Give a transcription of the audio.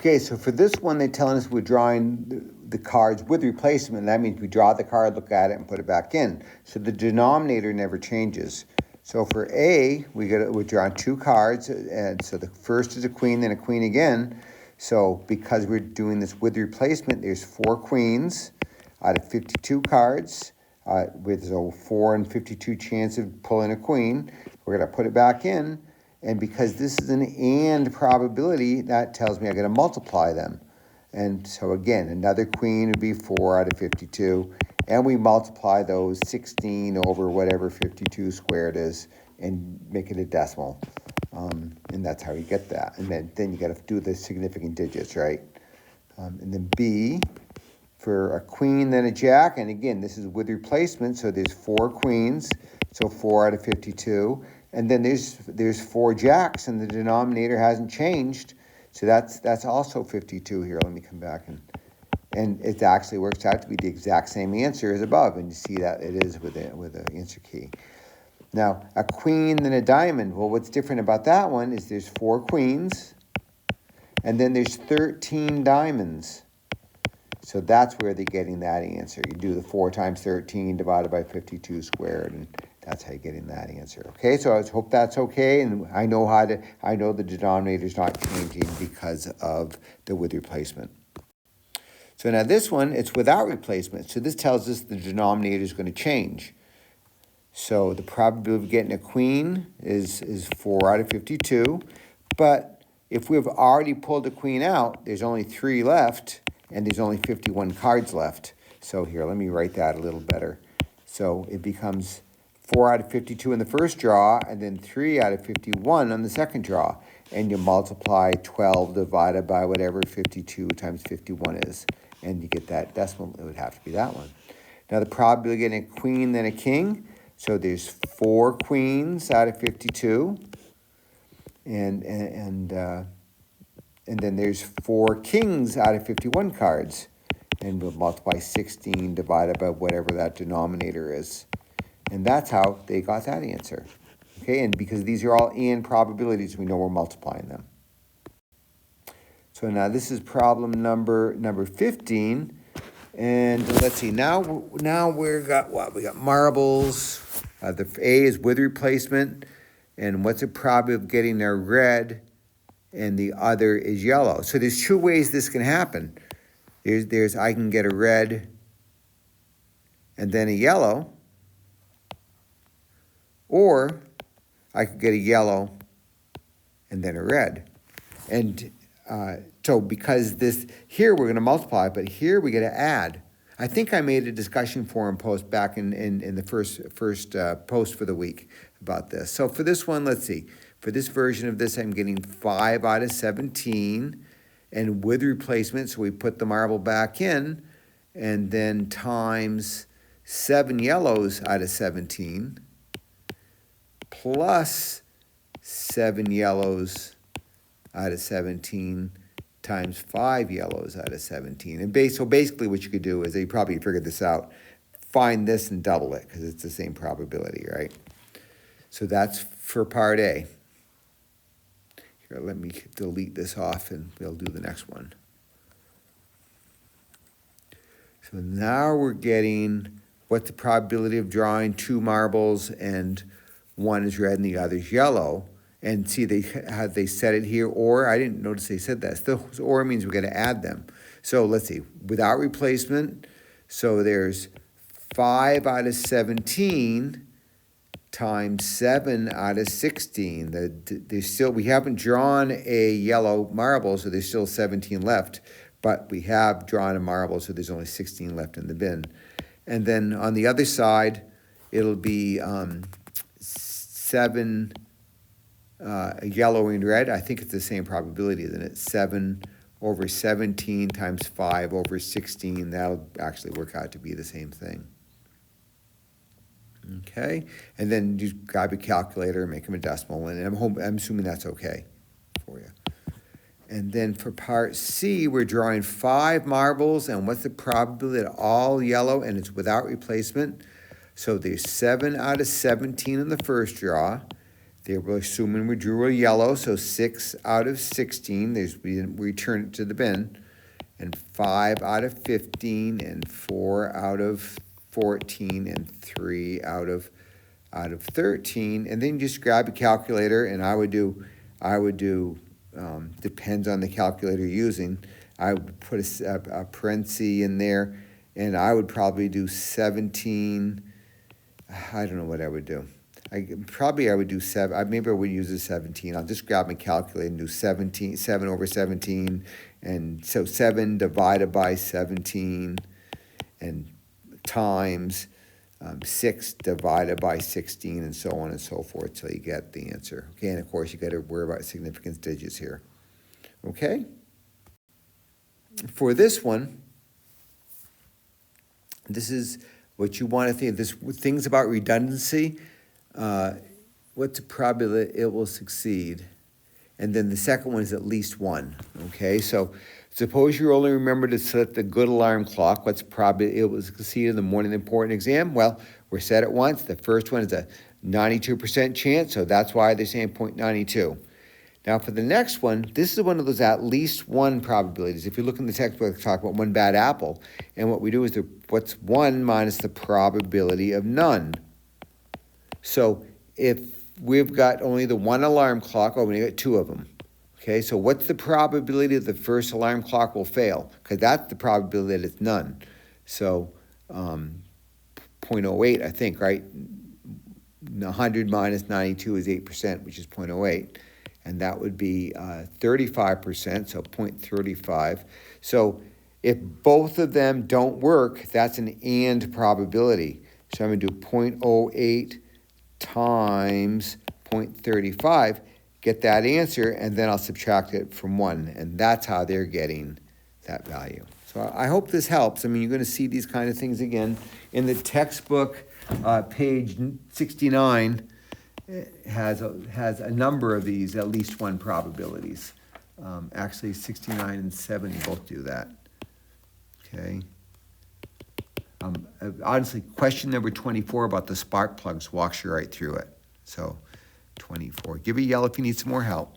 Okay, so for this one, they're telling us we're drawing the cards with replacement. That means we draw the card, look at it, and put it back in. So the denominator never changes. So for A, we're drawing two cards, and so the first is a queen, then a queen again. So because we're doing this with replacement, there's 4 queens out of 52 cards, with a 4 and 52 chance of pulling a queen. We're going to put it back in. And because this is an and probability, that tells me I got to multiply them. And so again, another queen would be 4 out of 52. And we multiply those 16 over whatever 52 squared is and make it a decimal. And that's how you get that. And then you got to do the significant digits, right? And then B, for a queen, then a jack. And again, this is with replacement, so there's 4 queens, so 4 out of 52. And then there's 4 jacks, and the denominator hasn't changed. So that's also 52 here. Let me come back and it actually works out to be the exact same answer as above. And you see that it is with the answer key. Now, a queen, then a diamond. Well, what's different about that one is there's 4 queens, and then there's 13 diamonds. So that's where they're getting that answer. You do the 4 times 13 divided by 52 squared, and that's how you're getting that answer. Okay, so I hope that's okay, and I know the denominator's not changing because of the with replacement. So now this one, it's without replacement. So this tells us the denominator is going to change. So the probability of getting a queen is 4 out of 52. But if we've already pulled a queen out, there's only 3 left, and there's only 51 cards left. So here, let me write that a little better. So it becomes 4 out of 52 in the first draw, and then 3 out of 51 on the second draw. And you multiply 12 divided by whatever 52 times 51 is. And you get that decimal. It would have to be that one. Now the probability of getting a queen, then a king. So there's 4 queens out of 52. And then there's 4 kings out of 51 cards. And we'll multiply 16 divided by whatever that denominator is. And that's how they got that answer. Okay, and because these are all and probabilities, we know we're multiplying them. So now this is problem number 15. And let's see, now we've got what? We got marbles. The A is with replacement. And what's the probability of getting a red? And the other is yellow. So there's 2 ways this can happen. There's I can get a red and then a yellow. Or I could get a yellow and then a red. And so because this, here we're going to multiply, but here we get to add. I think I made a discussion forum post back in the first post for the week about this. So for this one, let's see. For this version of this, I'm getting 5 out of 17. And with replacement, so we put the marble back in, and then times 7 yellows out of 17. Plus 7 yellows out of 17 times 5 yellows out of 17. And so basically what you could do is, you probably figured this out, find this and double it, because it's the same probability, right? So that's for part A. Here, let me delete this off and we'll do the next one. So now we're getting what's the probability of drawing 2 marbles, and one is red and the other's yellow. And see, they said it here, or I didn't notice they said that. Still, or means we're going to add them. So let's see, without replacement, so there's 5 out of 17 times 7 out of 16. We haven't drawn a yellow marble, so there's still 17 left. But we have drawn a marble, so there's only 16 left in the bin. And then on the other side, it'll be 7 yellow and red. I think it's the same probability, isn't it? 7 over 17 times 5 over 16. That'll actually work out to be the same thing. Okay, and then you grab a calculator and make them a decimal, and I'm assuming that's okay for you. And then for part C, we're drawing 5 marbles, and what's the probability that all yellow, and it's without replacement? So there's 7 out of 17 in the first draw. They were assuming we drew a yellow, so 6 out of 16, we didn't return it to the bin, and 5 out of 15, and 4 out of 14, and 3 out of 13, and then just grab a calculator, and I would do, depends on the calculator you're using, I would put a parenthesis in there, and I would probably do 17, I don't know what I would do. I would do 7, maybe I would use a 17. I'll just grab my calculator and do 7 over 17, and so 7 divided by 17, and times 6 divided by 16, and so on and so forth till you get the answer. Okay, and of course you got to worry about significance digits here. Okay? For this one, this is what you want to think. This things about redundancy. What's the probability it will succeed? And then the second one is at least 1. Okay, so suppose you only remember to set the good alarm clock. What's the probability it will succeed in the morning important exam? Well, we're set it once. The first one is a 92% chance, so that's why they're saying 0.92. Now for the next one, this is one of those at least 1 probabilities. If you look in the textbook, they talk about 1 bad apple. And what we do is what's 1 minus the probability of none. So if we've got only the 1 alarm clock, we got 2 of them. Okay, so what's the probability that the first alarm clock will fail? Because that's the probability that it's none. So 0.08, I think, right? 100 minus 92 is 8%, which is 0.08. And that would be 35%, so 0.35. So if both of them don't work, that's an and probability. So I'm going to do 0.08 times 0.35, get that answer, and then I'll subtract it from 1. And that's how they're getting that value. So I hope this helps. I mean, you're going to see these kind of things again. In the textbook, page 69, has a number of these at least 1 probabilities. Actually, 69 and 70 both do that. Okay. Honestly, question number 24 about the spark plugs walks you right through it. So 24. Give me a yell if you need some more help.